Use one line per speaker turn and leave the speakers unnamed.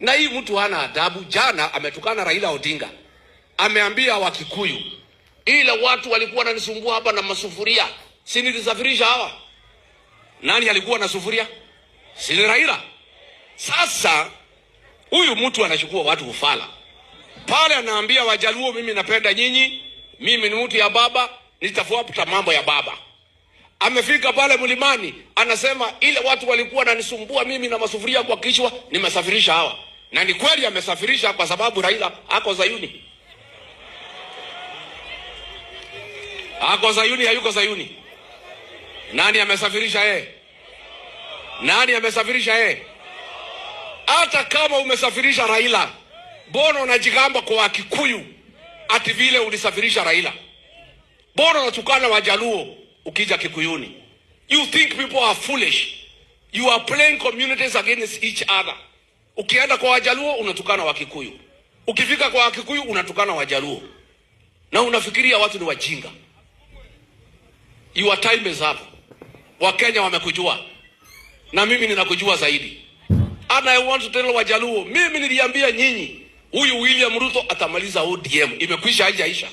Na hii mtu hana adabu. Jana ametukana Raila Odinga. Ameambia Wakikuyu, ile watu walikuwa wananisumbua hapa na masufuria, si nilisafirisha hawa. Nani alikuwa na sufuria? Si Raila. Sasa huyu mtu anachukua watu ufala. Pale anaambia Wajaluo, mimi napenda nyinyi, mimi ni mtu ya baba, nitafuata mambo ya baba. Amefika pale mlimani, anasema ile watu walikuwa wananisumbua mimi na masufuria kwa kichwa, nimesafirisha hawa. Na ni kweli amesafirisha, kwa sababu Raila ako Zayuni. Ako Zayuni, hayuko Zayuni? Nani amesafirisha yeye? Nani amesafirisha yeye? Hata kama umesafirisha Raila, mbona unajigamba kwa Wakikuyu ati vile ulisafirisha Raila? Mbona unatukana Wajaluo ukija Kikuyuni? You think people are foolish. You are playing communities against each other. Ukienda kwa Wajaluo unatukana Wakikuyu, ukifika kwa Wakikuyu unatukana Wajaluo, na unafikiria watu ni wajinga. Your time is up. Wakenya wamekujua, na mimi ninakujua zaidi. And I want to tell Wajaluo, mimi niliambia nyinyi, huyu William Ruto atamaliza ODM. Imekwisha, haijaisha.